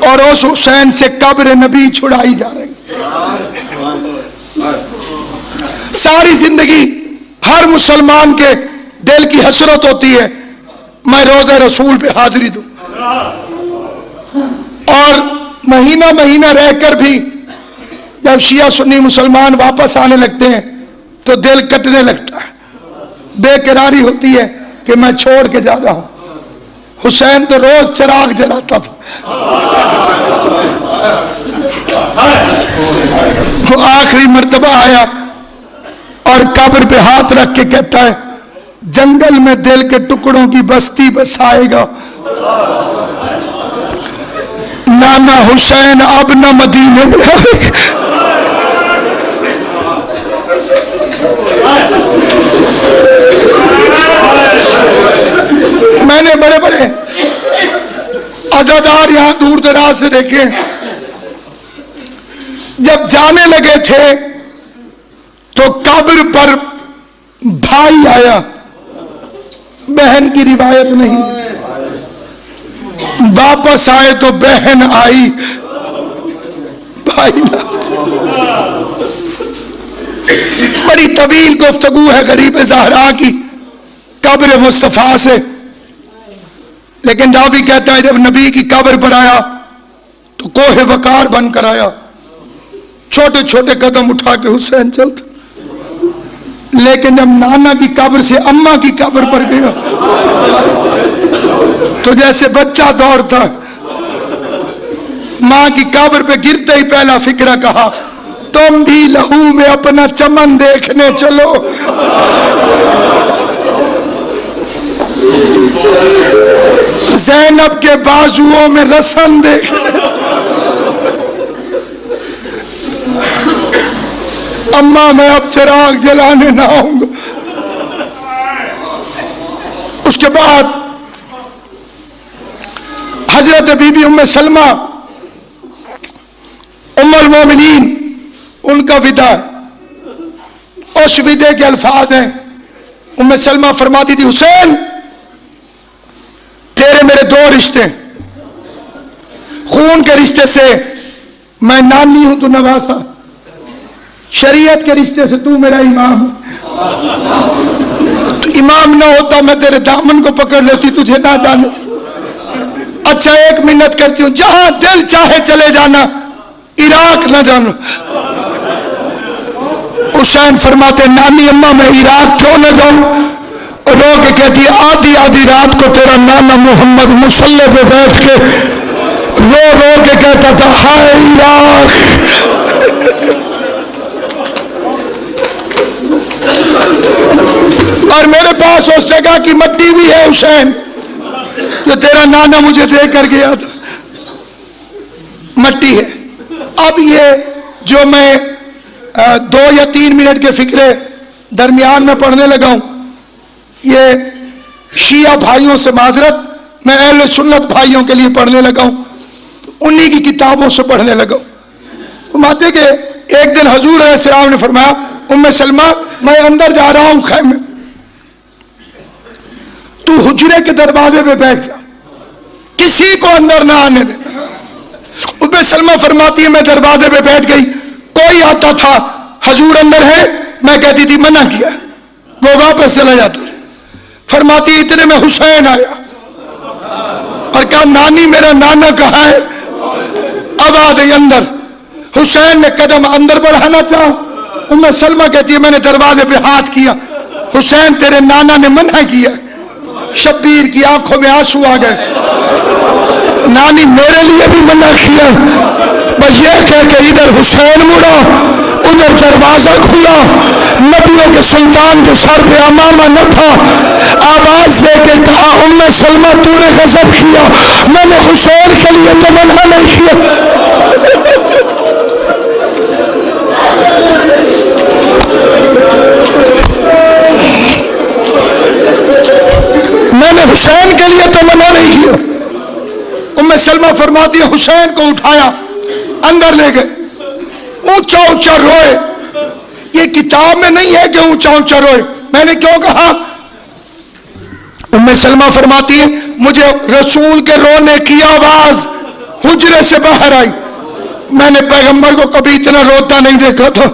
اور اس حسین سے قبر نبی چھڑائی جا رہی. ساری زندگی ہر مسلمان کے دل کی حسرت ہوتی ہے میں روزہ رسول پہ حاضری دوں, اور مہینہ مہینہ رہ کر بھی جب شیعہ سنی مسلمان واپس آنے لگتے ہیں تو دل کٹنے لگتا ہے, بے قراری ہوتی ہے کہ میں چھوڑ کے جا رہا ہوں. حسین تو روز چراغ جلاتا تھا. وہ آخری مرتبہ آیا اور قبر پہ ہاتھ رکھ کے کہتا ہے جنگل میں دل کے ٹکڑوں کی بستی بسائے گا نانا حسین اب نہ مدینے میں آئے گا. میں نے بڑے بڑے عزادار یہاں دور دراز سے دیکھے, جب جانے لگے تھے تو قبر پر بھائی آیا, بہن کی روایت نہیں, واپس آئے تو بہن آئی, بھائی نہ. بڑی طویل گفتگو ہے غریب زہرا کی قبر مصطفیٰ سے, لیکن راوی کہتا ہے جب نبی کی قبر پر آیا تو کوہ وقار بن کر آیا, چھوٹے چھوٹے قدم اٹھا کے حسین چلتا, لیکن جب نانا کی قبر سے اماں کی قبر پر گیا تو جیسے بچہ دوڑتا. ماں کی قبر پہ گرتے ہی پہلا فکرہ کہا تم بھی لہو میں اپنا چمن دیکھنے چلو. زینب کے بازوؤں میں رسن دیکھنے, اماں میں اب چراغ جلانے نہ آؤں گا. اس کے بعد حضرت بی بی ام سلمہ ام المومنین, ان کا ودا ہے. اس ودے کے الفاظ ہیں, ام سلمہ فرماتی تھی حسین تیرے میرے دو رشتے, خون کے رشتے سے میں نانی ہوں تو نواسا, شریعت کے رشتے سے تو میرا امام ہے. تو امام نہ ہوتا میں تیرے دامن کو پکڑ لیتی, تجھے نہ جانے. اچھا ایک منت کرتی ہوں, جہاں دل چاہے چلے جانا, عراق نہ جانا. حسین فرماتے نانی اماں میں عراق کیوں نہ جاؤں, رو کے کہتی آدھی آدھی رات کو تیرا نانا محمد مصلی پہ بیٹھ کے رو رو کے کہتا تھا ہائے عراق. اور میرے پاس اس جگہ کی مٹی بھی ہے حسین جو تیرا نانا مجھے دے کر گیا تھا, مٹی ہے. اب یہ جو میں 2 یا 3 منٹ کے فکرے درمیان میں پڑھنے لگا ہوں, یہ شیعہ بھائیوں سے معذرت, میں اہل سنت بھائیوں کے لیے پڑھنے لگا ہوں, انہی کی کتابوں سے پڑھنے لگا ہوں. فرماتے کہ ایک دن حضور علیہ السلام نے فرمایا ام سلمہ میں اندر جا رہا ہوں خیمے, تو حجرے کے دروازے پہ بیٹھ جا, کسی کو اندر نہ آنے دے. ام سلمہ فرماتی ہے میں دروازے پہ بیٹھ گئی, کوئی آتا تھا حضور اندر ہے, میں کہتی تھی منع کیا, وہ واپس چلا جاتا. فرماتی اتنے میں حسین آیا اور کہا نانی میرا نانا کہاں ہے, اب آ گئی اندر. حسین نے قدم اندر بڑھانا چاہا, ام سلمہ کہتی ہے میں نے دروازے پہ ہاتھ کیا, حسین تیرے نانا نے منع کیا. شبیر کی آنکھوں میں آنسو آ گئے, نانی میرے لیے بھی منع کیا. بس یہ کہہ کہ ادھر حسین مڑا, ادھر دروازہ کھلا, نبیوں کے سلطان کے سر پہ امامہ نہ تھا, آواز دے کے کہا ام سلمہ تو نے غضب کیا, میں نے حسین کے لیے تو منع نہیں کیا. میں نے حسین کے لیے تو منع نہیں کیا. ام سلمہ فرماتی ہے حسین کو اٹھایا, اندر لے گئے, اونچا اونچا روئے. یہ کتاب میں نہیں ہے کہ اونچا اونچا روئے, میں نے کیوں کہا؟ ام سلمہ فرماتی ہے مجھے رسول کے رونے کی آواز حجرے سے باہر آئی. میں نے پیغمبر کو کبھی اتنا روتا نہیں دیکھا تھا.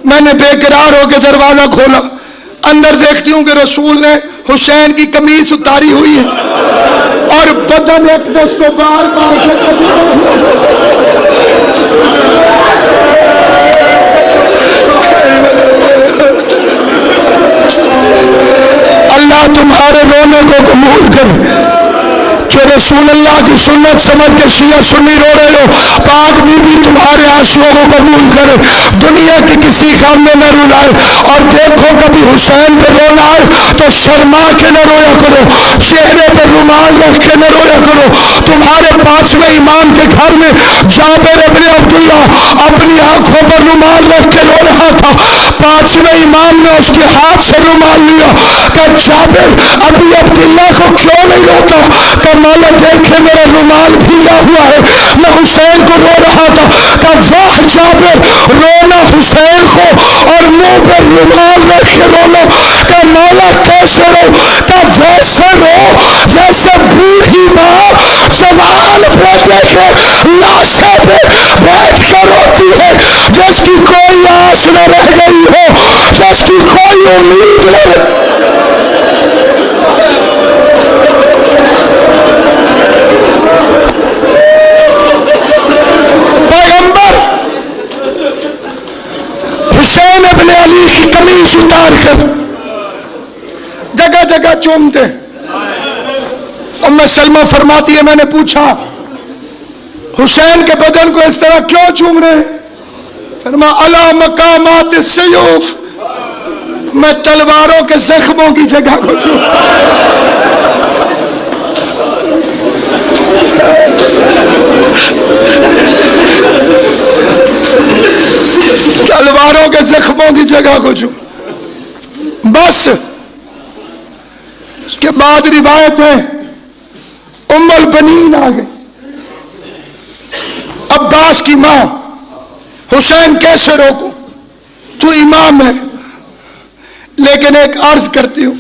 میں نے بے قرار ہو کے دروازہ کھولا, اندر دیکھتی ہوں کہ رسول نے حسین کی قمیص اتاری ہوئی ہے اور بدن اقدس کو بار بار اللہ تمہارے رونے کو قبول کرے. کہ رسول اللہ کی سنت سمجھ کے شیعہ سنی رو رہے ہو, پاک بی بی تمہارے آنسوؤں کو قبول کرے. دنیا کی کسی کام میں نہ رلائے. اور دیکھو کبھی حسین پہ رونا آئے تو شرما کے نہ رویا کرو, چہرے پہ رومال رکھ کے نہ رویا کرو. تمہارے 5ویں امام کے گھر میں جابر ابن عبداللہ اپنی آنکھوں پر رومال رکھ کے رو رہا تھا. 5ویں امام نے اس کے ہاتھ سے رومال لیا کہ جابر ابھی عبداللہ کو کیوں نہیں روتا, کہ مولا دیکھے میرا رومال بھیگا ہوا ہے. میں حسین کو رو رہا تھا کہ واہ جابر, رونا حسین کو اور منہ پر رومال رکھ کے رونا, کہ مولا کیسے رو, کہ ویسے رو جیسے بوڑھی ماں جوان بیٹے کے لاشے پہ بیٹھ کے روتی ہے, جس کی کوئی آس نہ رہ گئی ہو, جس کی کوئی امید نہ. پیغمبر حسین ابن علی کی قمیص اتار کر جگہ جگہ چومتے. ام سلمہ فرماتی ہے میں نے پوچھا حسین کے بدن کو اس طرح کیوں چوم رہے ہیں؟ فرمایا علی مقامات السیوف, میں تلواروں کے زخموں کی جگہ کو چوم. تلواروں کے زخموں کی جگہ کو چوم. بس اس کے بعد روایت ہے ام البنین آ گئی, عباس کی ماں. حسین کیسے روکوں, تو امام ہے, لیکن ایک عرض کرتی ہوں.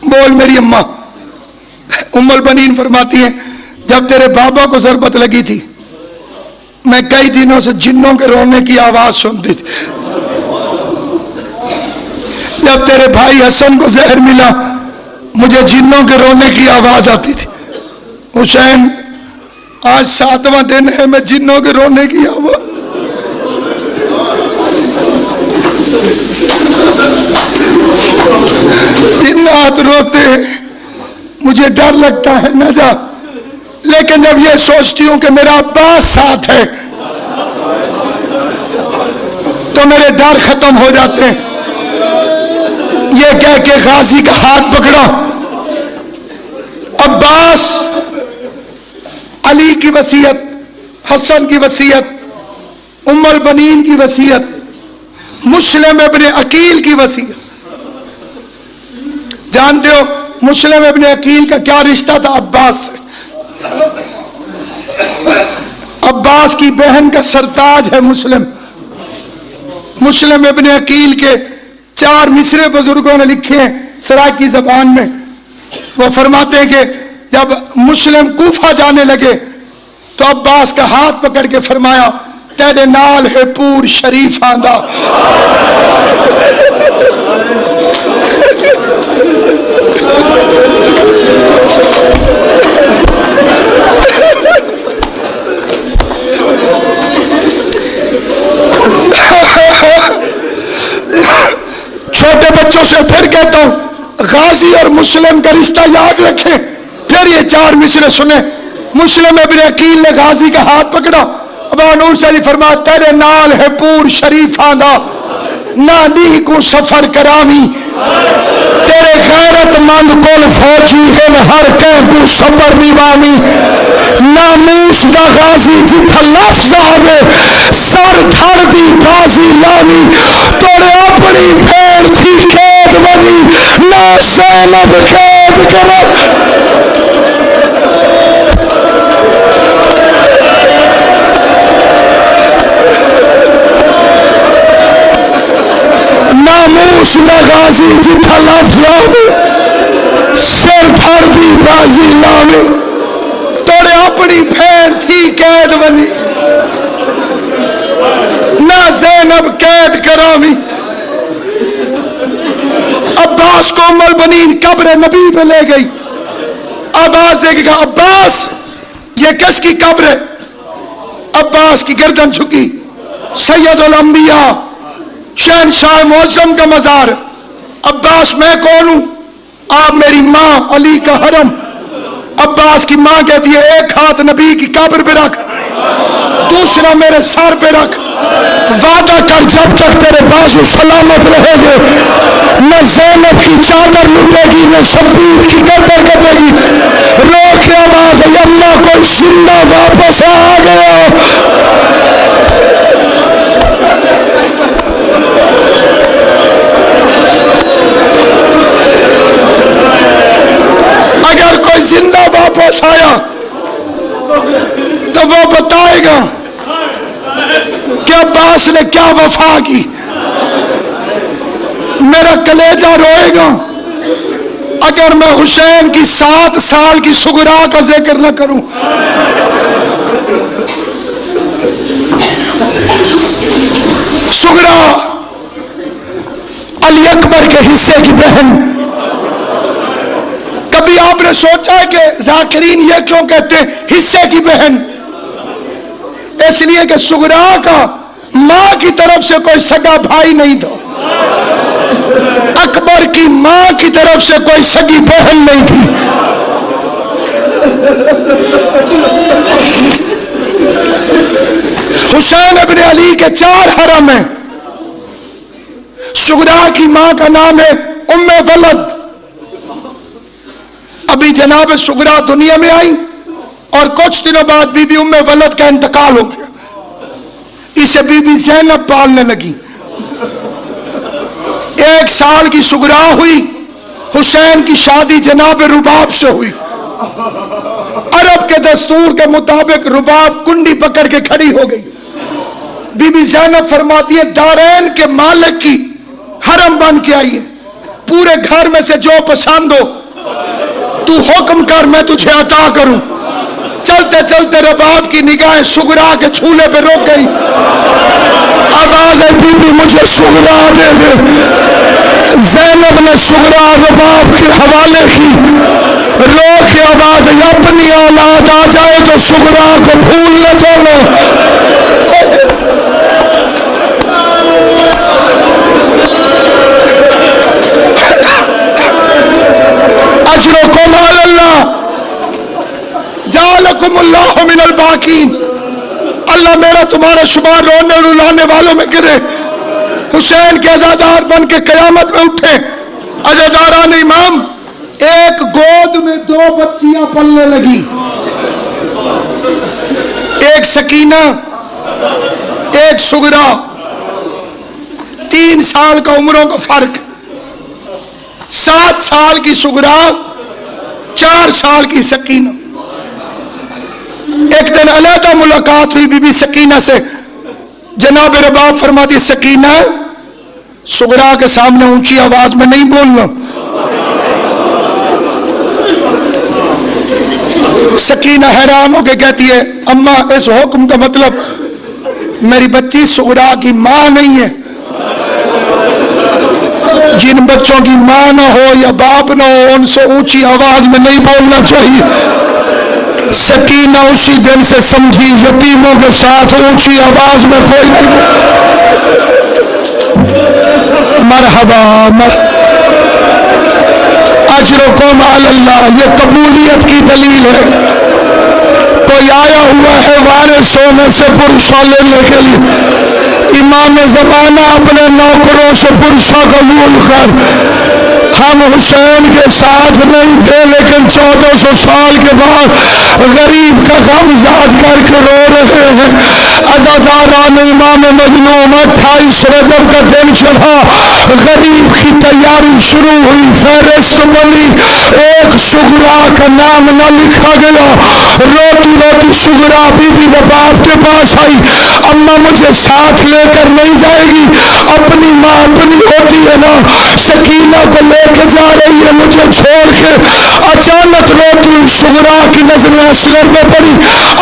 بول میری اماں. ام البنین فرماتی ہیں جب تیرے بابا کو ضربت لگی تھی میں کئی دنوں سے جنوں کے رونے کی آواز سنتی تھی. جب تیرے بھائی حسن کو زہر ملا مجھے جنوں کے رونے کی آواز آتی تھی. حسین آج 7واں دن ہے, میں جنوں کے رونے کی آواز. جنات روتے ہیں, مجھے ڈر لگتا ہے نہ جا, لیکن جب یہ سوچتی ہوں کہ میرا عباس ساتھ ہے تو میرے ڈر ختم ہو جاتے ہیں. یہ کہہ کے غازی کا ہاتھ پکڑا. عباس, علی کی وصیت, حسن کی وصیت, ام البنین کی وصیت, مسلم ابن عقیل کی وصیت. جانتے ہو مسلم ابن عقیل کا کیا رشتہ تھا عباس سے؟ عباس کی بہن کا سرتاج ہے مسلم. مسلم ابن عقیل کے 4 مصرے بزرگوں نے لکھے ہیں سرائکی زبان میں. وہ فرماتے ہیں کہ جب مسلم کوفہ جانے لگے تو عباس کا ہاتھ پکڑ کے فرمایا تیرے نال ہے پور شریف آندہ. چھوٹے بچوں سے پھر کہتا ہوں غازی اور مسلم کا رشتہ یاد رکھیں. پھر یہ 4 مصرے سنیں. مسلم ابن عقیل نے غازی کا ہاتھ پکڑا. ابا نور شریف فرمایا تیرے نال ہے پور شریف آندہ, نادی کو سفر کرامی, تیرے غیرت مند کول فوجی ہیں ہر کہیں کو سفر دیوامی. ناموس دا غازی جتھا لفظ آوے سر دھر دی بازی لاوی, توڑے اپنی پھیر تھی قید وجی نہ سینب قید کرت. ناموس دا غازی جتھا لفظ آوے سر دھر دی بازی لاوی, توڑے اپنی پھیر حسین تھی قید بنی نہ زینب قید کرامی. عباس کو ام البنین قبر نبی پہ لے گئی. آواز دے گا عباس یہ کس کی قبر ہے؟ عباس کی گردن جھکی. سید الانبیاء شہنشاہ معظم کا مزار. عباس میں کون ہوں؟ آپ میری ماں علی کا حرم. عباس کی ماں کہتی ہے ایک ہاتھ نبی کی قبر پہ رکھ دوسرا میرے سر پہ رکھ. وعدہ کر جب تک تیرے بازو سلامت رہے گے نہ زینب کی چادر لٹے گی نہ شبیر کی گردن کٹے گی. رو کے آواز ہے اللہ کوئی زندہ واپس آ گیا. اگر کوئی زندہ واپس آیا تو وہ بتائے گا کہ عباس نے کیا وفا کی. میرا کلیجہ روئے گا اگر میں حسین کی 7 سال کی سغرا کا ذکر نہ کروں. سغرا علی اکبر کے حصے کی بہن. کبھی آپ نے سوچا ہے کہ ذاکرین یہ کیوں کہتے ہیں حصے کی بہن؟ اس لیے کہ سغرا کا ماں کی طرف سے کوئی سگا بھائی نہیں تھا. اکبر کی ماں کی طرف سے کوئی سگی بہن نہیں تھی. حسین ابن علی کے 4 حرم ہیں. سغرا کی ماں کا نام ہے ام ولد. ابھی جناب سغرا دنیا میں آئی اور کچھ دنوں بعد بی بی ام ولد کا انتقال ہو گیا. اسے بی بی زینب پالنے لگی. 1 سال کی سغرا ہوئی. حسین کی شادی جناب رباب سے ہوئی. عرب کے دستور کے مطابق رباب کنڈی پکڑ کے کھڑی ہو گئی. بی بی زینب فرماتی ہے دارین کے مالک کی حرم بن کے آئی ہے. پورے گھر میں سے جو پسند ہو تو حکم کر میں تجھے عطا کروں. چلتے چلتے رباب کی نگاہیں سغرا کے چھولے پہ روک گئی. آواز ہے بی بی مجھے سغرا دے دے. زینب نے سغرا رباب کے حوالے کی. رو کے آواز ہے اپنی اولاد آ جائے تو سغرا کو بھول نہ جانا. اجرکم علی اللہ جعلکم اللہ من الباقین. اللہ میرا تمہارا شمار رونے اور رلانے والوں میں کرے. حسین کے عزادار بن کے قیامت میں اٹھے. عزاداران امام ایک گود میں 2 بچیاں پلنے لگی. ایک سکینہ ایک سغرا. 3 سال کا عمروں کا فرق. 7 سال کی سغرا 4 سال کی سکینہ. ایک دن علیحدہ ملاقات ہوئی بی بی سکینہ سے. جناب رباب فرماتی سکینہ سغرا کے سامنے اونچی آواز میں نہیں بولنا. سکینہ حیران ہو کے کہتی ہے اماں اس حکم کا مطلب میری بچی سغرا کی ماں نہیں ہے. جن بچوں کی ماں نہ ہو یا باپ نہ ہو ان سے اونچی آواز میں نہیں بولنا چاہیے. سکینہ اسی دن سے سمجھی یتیموں کے ساتھ اونچی آواز میں کوئی نہیں. مرحبا اجرکم علی اللہ. یہ قبولیت کی دلیل ہے. کوئی آیا ہوا ہے وارث ہونے سے پرسہ لینے کے لیے. امام زمانہ اپنے نوکروں سے پرسہ قبول کر. ہم حسین کے ساتھ نہیں تھے لیکن 1400 سال کے بعد غریب کا غم یاد کر کے رو رہے ہیں. عزاداران امام مظلوم 28 رجب کا دن چڑھا. غریب کی تیاری شروع ہوئی. فہرست بنی. ایک سغرا کا نام نہ لکھا گیا. روتی روتی سغرا بی بی رباب کے پاس آئی. اماں مجھے ساتھ لے کر نہیں جائے گی. اپنی ماں اپنی ہوتی ہے نا. سکینہ کو لے کے جا رہی ہے مجھے چھوڑ کے. اچانک روتی سغرا کی نظریں اصغر میں پڑی.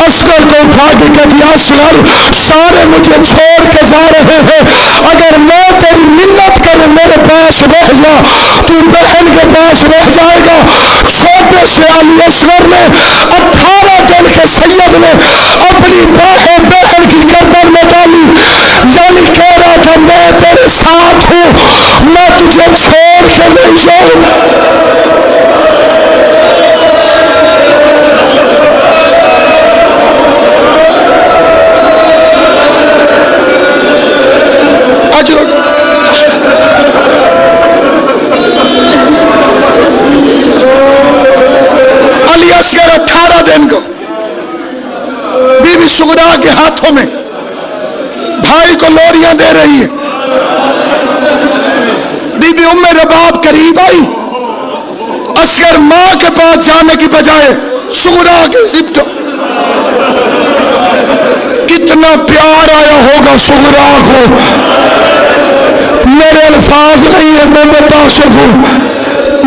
اصغر اٹھا کے کہتی اصغر سارے مجھے چھوڑ کے جا رہے ہیں، اگر میں تیری منت کروں میرے پاس رہ جا، تو بہن کے پاس رہ جائے گا۔ چھوٹے سے علی اصغر نے 18 دن کے سید نے اپنی باہیں بہن کی گردن میں ڈالی، یعنی کہہ رہا تھا میں تیرے ساتھ ہوں، میں تجھے چھوڑ کے نہیں جاؤں۔ علی اصغر 18 دن کو بی بی سغرا کے ہاتھوں میں بھائی کو لوریاں دے رہی ہے۔ بی بی ام رباب قریب آئی، اصغر ماں کے پاس جانے کی بجائے سغرا کے لپٹا۔ کتنا پیار آیا ہوگا سغرا کو، میرے الفاظ نہیں ہے میں بتا سکوں،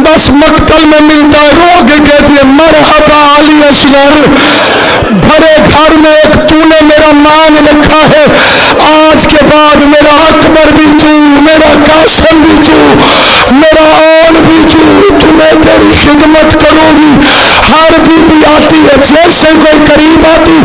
بس مقتل میں ملتا ہے، رو کے کہتی ہے مرحبا علی اصغر، بھرے گھر میں ایک تو نے میرا نام لکھا ہے، آج کے بعد میرا اکبر بھی تو، میرا قاسم بھی تو، میرا آن بھی تو، تمہیں تیری خدمت کروں گی۔ ہر بی بی آتی ہے، جیسے کوئی قریب آتی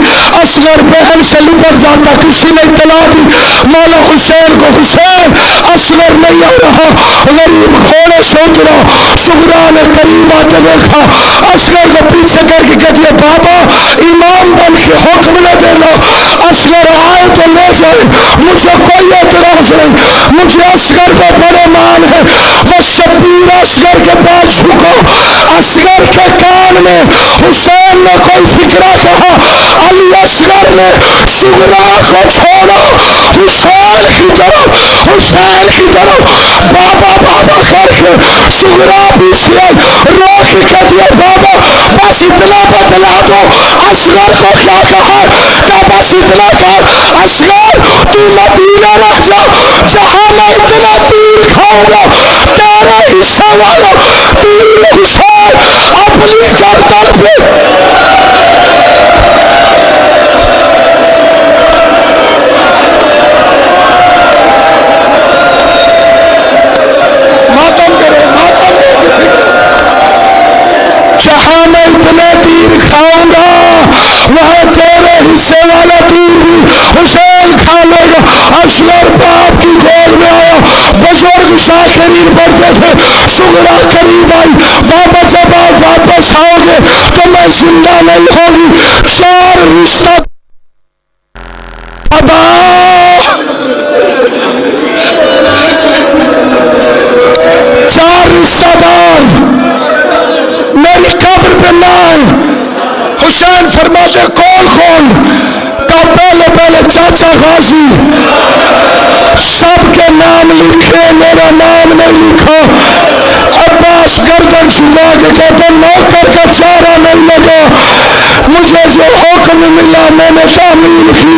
اصغر بہن سے لپٹ جاتا، کسی نے اطلاع دی مولا حسین کو، حسین اصغر نہیں آ رہا، غریب گھوڑے سے اترا، سغرا نے قریب آتے دیکھا، اصغر کو پیچھے کر کے کہتی ہے بابا امام بن کے حکم نہ دینا، اصغر آئے تو لے جائے، مجھے کوئی اعتراض نہیں، مجھے اصغر کو بڑے مان ہے۔ بس شبیر اصغر کے پاس جھکا، اصغر کے کان میں حسین نے کوئی فکرہ کہا، علی اصغر نے سغرا کو چھوڑا، حسین کی طرف، حسین کی طرف، بابا بابا کر کے سغرا پیچھے رو کے کہتی ہے بابا بس اتنا بتلا دو، اصغر کو کیا کہا کہ بس اتنا کر، اصغر تو مدینہ رکھ جا، جہاں میں اتنا تیر کھاؤں گا تیرا حصہ والا تیر حسین اپنی گردن پہ۔ جہاں میں اتنے تیر کھاؤں گا وہاں تیرے حصے والا تیر بھی حسین کھا لے گا۔ اصغر باپ کی گود میں آیا، بزرگ شاخرین پڑھتے تھے، سغرا قریب آئی، بابا جب آپ واپس آؤ گے تو میں زندہ نہیں ہوگی، چار رشتہ چار رشتہ دار میری قبر پہ نہ آئے۔ حسین فرماتے کون کون؟ کا پہلے چاچا غازی، سب کے نام لکھے میرا نام نہیں لکھا۔ عباس گردن جھکا کے کہتے نوکر کا چارہ نہیں لگا، مجھے جو حکم ملا میں نے تعمیل کی۔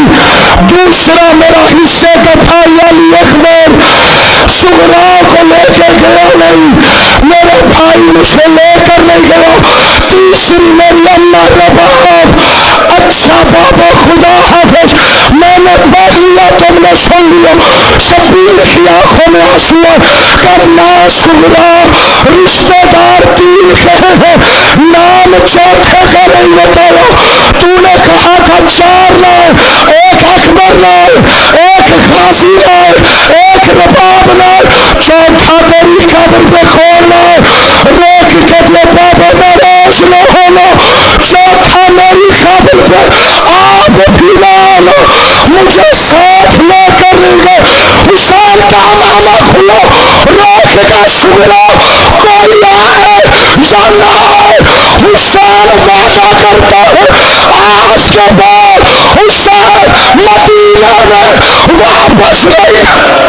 دوسرا میرا حصے کا بھائی علی اکبر سغرا کو لے کے گیا نہیں، میرے بھائی مجھے لے کر نہیں گیا۔ تیسری میری اماں رباب، اچھا بابا خدا حافظ، میں نے پڑھ لیا تم نے سن لیا۔ شبیر کی آنکھوں میں آنسو کرنا سغرا رشتہ دار تین کہے ہیں، نام چوتھے کا نہیں بتایا، تو نے کہا تھا چار لائے، ایک اکبر لائے، ایک غازی لائے، ایک رباب لائے، چوتھا تیری قبر پہ کون لائے؟ روک کے دے بابا ناراض نہ ہونا، چوتھا میری قبر پہ آپ بھی لائے، مجھے ساتھ لے کر نہیں گئے۔ حسین کا ماما کھلا، روک کا سغرا کوئی آئے یا نہ آئے، حسین وعدہ کرتا ہے آج کے بعد حسین مدینہ میں واپس نہیں۔